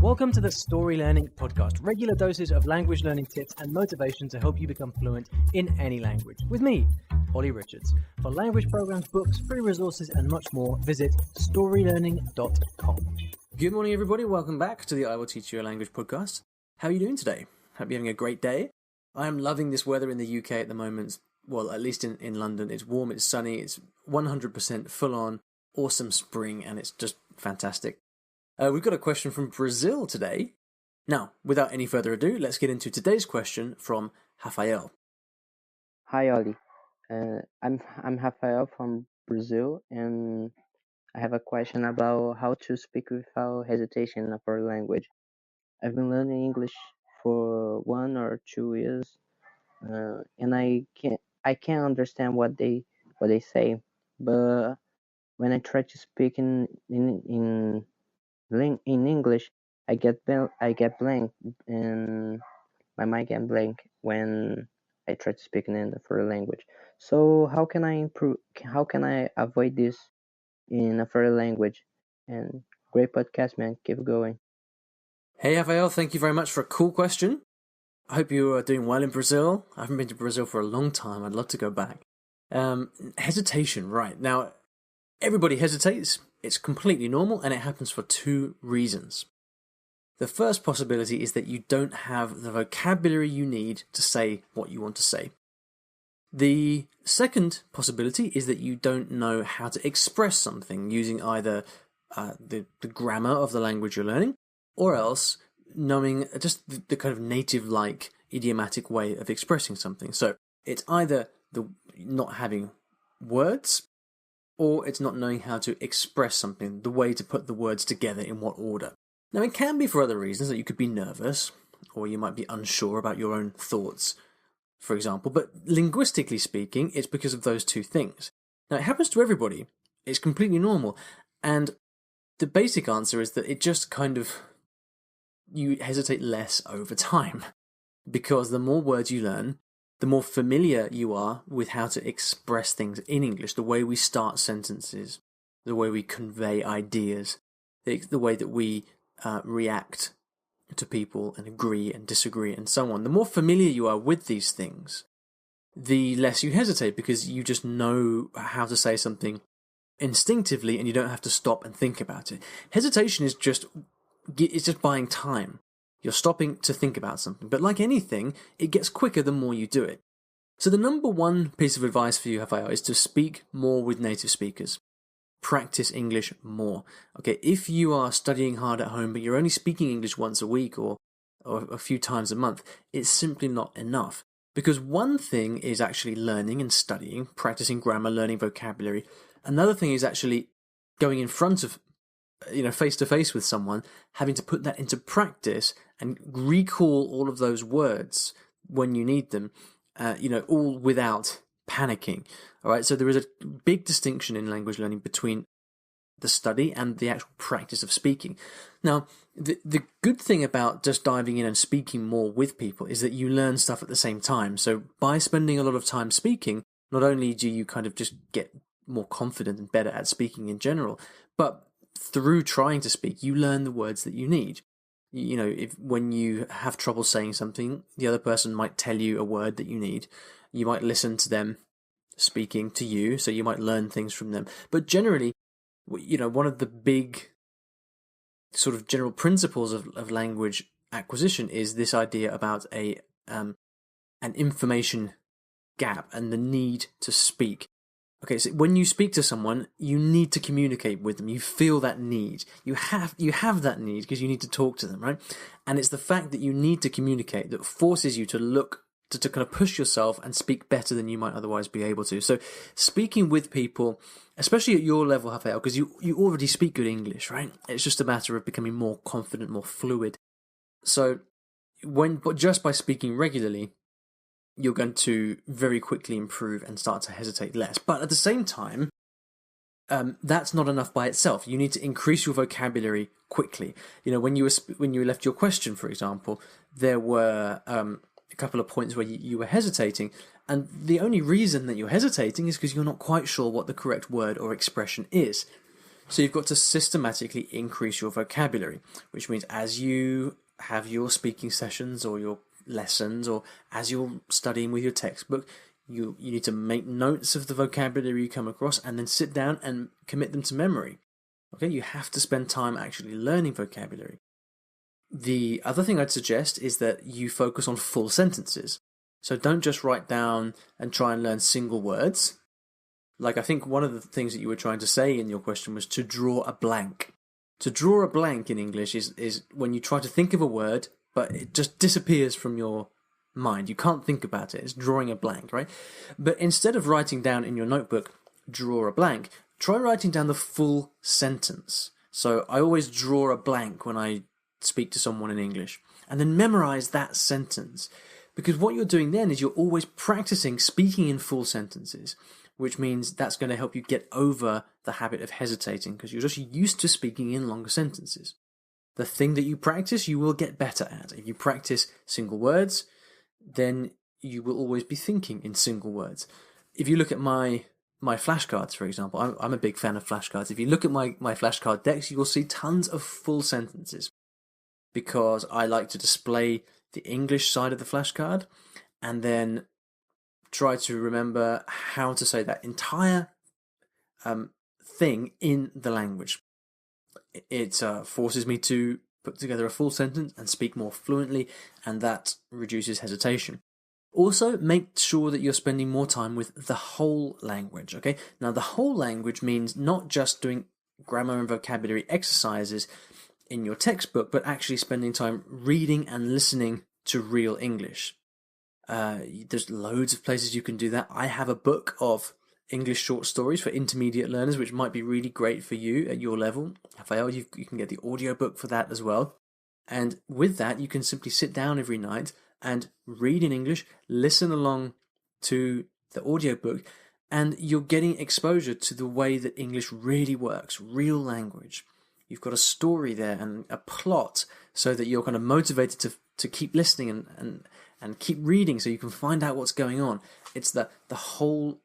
Welcome to the Story Learning Podcast, regular doses of language learning tips and motivation to help you become fluent in any language. With me, Olly Richards. For language programs, books, free resources, and much more, visit StoryLearning.com. Good morning, everybody. Welcome back to the I Will Teach You a Language podcast. How are you doing today? Hope you're having a great day. I am loving this weather in the UK at the moment. Well, at least in London. It's warm, it's sunny, it's 100% full on, awesome spring, and it's just fantastic. We've got a question from Brazil today. Now, without any further ado, let's get into today's question from Rafael. Hi, Olly. I'm Rafael from Brazil, and I have a question about how to speak without hesitation in a foreign language. I've been learning English for 1 or 2 years, and I can't understand what they say. But when I try to speak in English, I get blank, and my mind get blank when I try to speak in a foreign language. So how can I improve? How can I avoid this in a foreign language? And great podcast, man. Keep going. Hey, Rafael, thank you very much for a cool question. I hope you are doing well in Brazil. I haven't been to Brazil for a long time. I'd love to go back. Hesitation, right. Now, everybody hesitates. It's completely normal, and it happens for 2 reasons. The first possibility is that you don't have the vocabulary you need to say what you want to say. The second possibility is that you don't know how to express something using either the grammar of the language you're learning, or else knowing just the kind of native-like idiomatic way of expressing something. So it's either the not having words, or it's not knowing how to express something, the way to put the words together in what order. Now, it can be for other reasons, that you could be nervous, or you might be unsure about your own thoughts, for example, but linguistically speaking, it's because of those 2 things. Now, it happens to everybody. It's completely normal, and the basic answer is that it just kind of, you hesitate less over time, because the more words you learn, the more familiar you are with how to express things in English, the way we start sentences, the way we convey ideas, the way that we react to people and agree and disagree and so on. The more familiar you are with these things, the less you hesitate, because you just know how to say something instinctively and you don't have to stop and think about it. Hesitation is just buying time. You're stopping to think about something. But like anything, it gets quicker the more you do it. So the number 1 piece of advice for you, Rafael, is to speak more with native speakers. Practice English more. Okay, if you are studying hard at home, but you're only speaking English once a week or a few times a month, it's simply not enough. Because one thing is actually learning and studying, practicing grammar, learning vocabulary. Another thing is actually going in front of, face to face with someone, having to put that into practice and recall all of those words when you need them, all without panicking. All right, so there is a big distinction in language learning between the study and the actual practice of speaking. Now, the good thing about just diving in and speaking more with people is that you learn stuff at the same time. So by spending a lot of time speaking, not only do you kind of just get more confident and better at speaking in general, but through trying to speak, you learn the words that you need. When you have trouble saying something, the other person might tell you a word that you need. You might listen to them speaking to you, so you might learn things from them. But generally, one of the big sort of general principles of language acquisition is this idea about an information gap and the need to speak. Okay, so when you speak to someone, you need to communicate with them. You feel that need. You have that need because you need to talk to them, right? And it's the fact that you need to communicate that forces you to look to kind of push yourself and speak better than you might otherwise be able to. So speaking with people, especially at your level, Rafael, because you already speak good English, right? It's just a matter of becoming more confident, more fluid. So but just by speaking regularly, you're going to very quickly improve and start to hesitate less. But at the same time, that's not enough by itself. You need to increase your vocabulary quickly. When you left your question, for example, there were a couple of points where you were hesitating, and the only reason that you're hesitating is because you're not quite sure what the correct word or expression is. So you've got to systematically increase your vocabulary, which means as you have your speaking sessions or your lessons, or as you're studying with your textbook, you need to make notes of the vocabulary you come across and then sit down and commit them to memory. Okay, you have to spend time actually learning vocabulary. The other thing I'd suggest is that you focus on full sentences. So don't just write down and try and learn single words. Like, I think one of the things that you were trying to say in your question was to draw a blank. To draw a blank in English is when you try to think of a word, but it just disappears from your mind. You can't think about it. It's drawing a blank, right? But instead of writing down in your notebook, draw a blank, try writing down the full sentence. So I always draw a blank when I speak to someone in English, and then memorize that sentence. Because what you're doing then is you're always practicing speaking in full sentences, which means that's going to help you get over the habit of hesitating, because you're just used to speaking in longer sentences. The thing that you practice, you will get better at. If you practice single words, then you will always be thinking in single words. If you look at my flashcards, for example, I'm a big fan of flashcards. If you look at my flashcard decks, you will see tons of full sentences, because I like to display the English side of the flashcard and then try to remember how to say that entire thing in the language. It forces me to put together a full sentence and speak more fluently, and that reduces hesitation. Also, make sure that you're spending more time with the whole language, okay? Now, the whole language means not just doing grammar and vocabulary exercises in your textbook, but actually spending time reading and listening to real English. There's loads of places you can do that. I have a book of English short stories for intermediate learners, which might be really great for you at your level. Rafael, you can get the audiobook for that as well. And with that, you can simply sit down every night and read in English, listen along to the audiobook, and you're getting exposure to the way that English really works, real language. You've got a story there and a plot, so that you're kind of motivated to keep listening and keep reading, so you can find out what's going on. It's the whole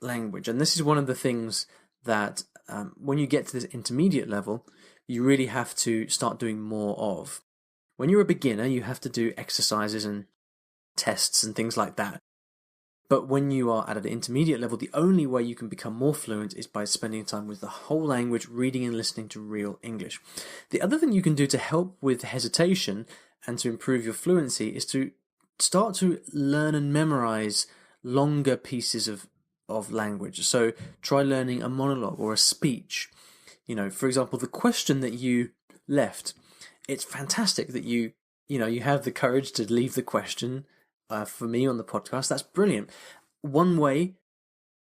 language. And this is one of the things that when you get to this intermediate level, you really have to start doing more of. When you're a beginner, you have to do exercises and tests and things like that. But when you are at an intermediate level, the only way you can become more fluent is by spending time with the whole language, reading and listening to real English. The other thing you can do to help with hesitation and to improve your fluency is to start to learn and memorize longer pieces of language. So try learning a monologue or a speech. You know, for example, the question that you left, it's fantastic that you have the courage to leave the question for me on the podcast. That's brilliant. One way,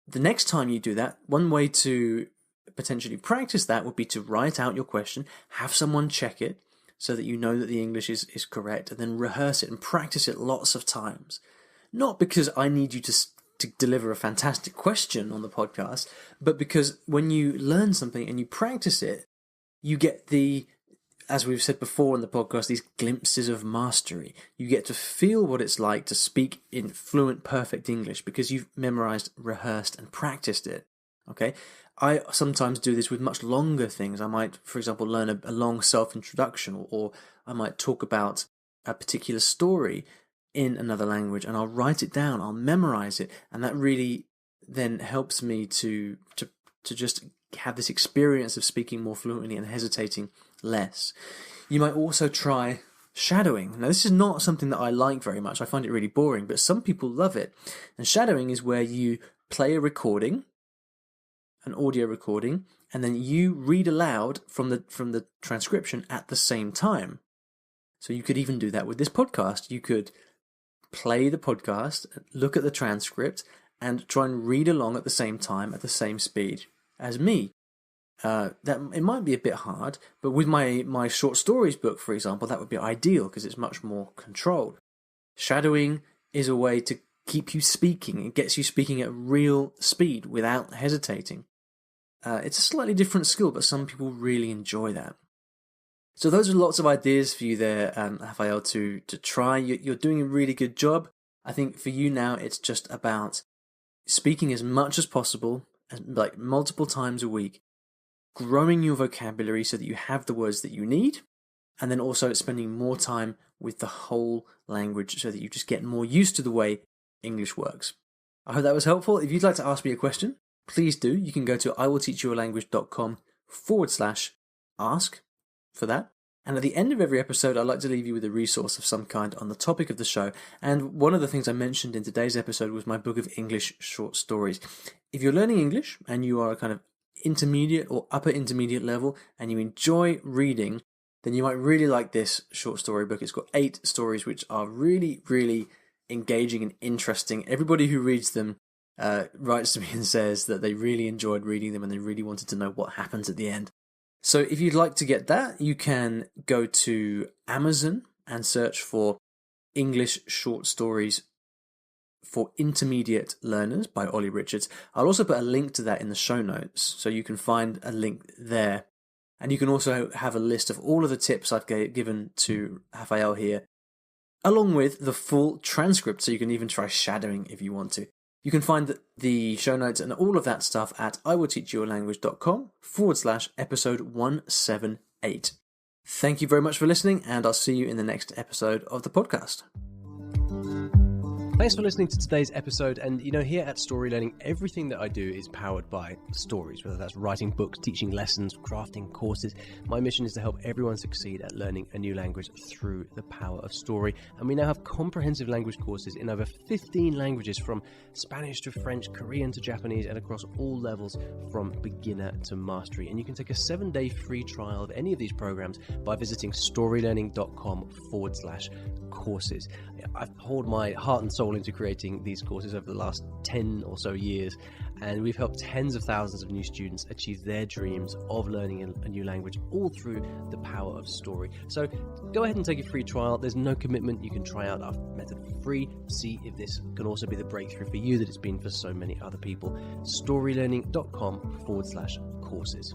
the next time you do that, one way to potentially practice that would be to write out your question, have someone check it so that you know that the English is correct, and then rehearse it and practice it lots of times. Not because I need you to deliver a fantastic question on the podcast, but because when you learn something and you practice it, you get as we've said before in the podcast, these glimpses of mastery. You get to feel what it's like to speak in fluent, perfect English because you've memorized, rehearsed, and practiced it. Okay? I sometimes do this with much longer things. I might, for example, learn a long self-introduction, or I might talk about a particular story in another language, and I'll write it down, I'll memorize it, and that really then helps me to just have this experience of speaking more fluently and hesitating less. You might also try shadowing. Now, this is not something that I like very much. I find it really boring, but some people love it. And shadowing is where you play a recording, an audio recording, and then you read aloud from the transcription at the same time. So you could even do that with this podcast. You could play the podcast, look at the transcript, and try and read along at the same time at the same speed as me. That it might be a bit hard, but with my short stories book, for example, that would be ideal because it's much more controlled. Shadowing is a way to keep you speaking. It gets you speaking at real speed without hesitating. It's a slightly different skill, but some people really enjoy that. So those are lots of ideas for you there, Rafael, to try. You're doing a really good job. I think for you now, it's just about speaking as much as possible, like multiple times a week, growing your vocabulary so that you have the words that you need, and then also spending more time with the whole language so that you just get more used to the way English works. I hope that was helpful. If you'd like to ask me a question, please do. You can go to iwillteachyoualanguage.com/ask for that. And at the end of every episode, I'd like to leave you with a resource of some kind on the topic of the show. And one of the things I mentioned in today's episode was my book of English short stories. If you're learning English and you are a kind of intermediate or upper intermediate level and you enjoy reading, then you might really like this short story book. It's got 8 stories which are really, really engaging and interesting. Everybody who reads them writes to me and says that they really enjoyed reading them and they really wanted to know what happens at the end. So if you'd like to get that, you can go to Amazon and search for English Short Stories for Intermediate Learners by Olly Richards. I'll also put a link to that in the show notes, so you can find a link there. And you can also have a list of all of the tips I've given to Rafael here, along with the full transcript, so you can even try shadowing if you want to. You can find the show notes and all of that stuff at iwillteachyoualanguage.com/episode 178. Thank you very much for listening, and I'll see you in the next episode of the podcast. Thanks for listening to today's episode. And here at Story Learning, everything that I do is powered by stories, whether that's writing books, teaching lessons, crafting courses. My mission is to help everyone succeed at learning a new language through the power of story. And we now have comprehensive language courses in over 15 languages, from Spanish to French, Korean to Japanese, and across all levels from beginner to mastery. And you can take a 7-day free trial of any of these programs by visiting storylearning.com/courses. I've poured my heart and soul into creating these courses over the last 10 or so years, and we've helped tens of thousands of new students achieve their dreams of learning a new language, all through the power of story. So go ahead and take a free trial. There's no commitment. You can try out our method for free, see if this can also be the breakthrough for you that it's been for so many other people. storylearning.com/courses.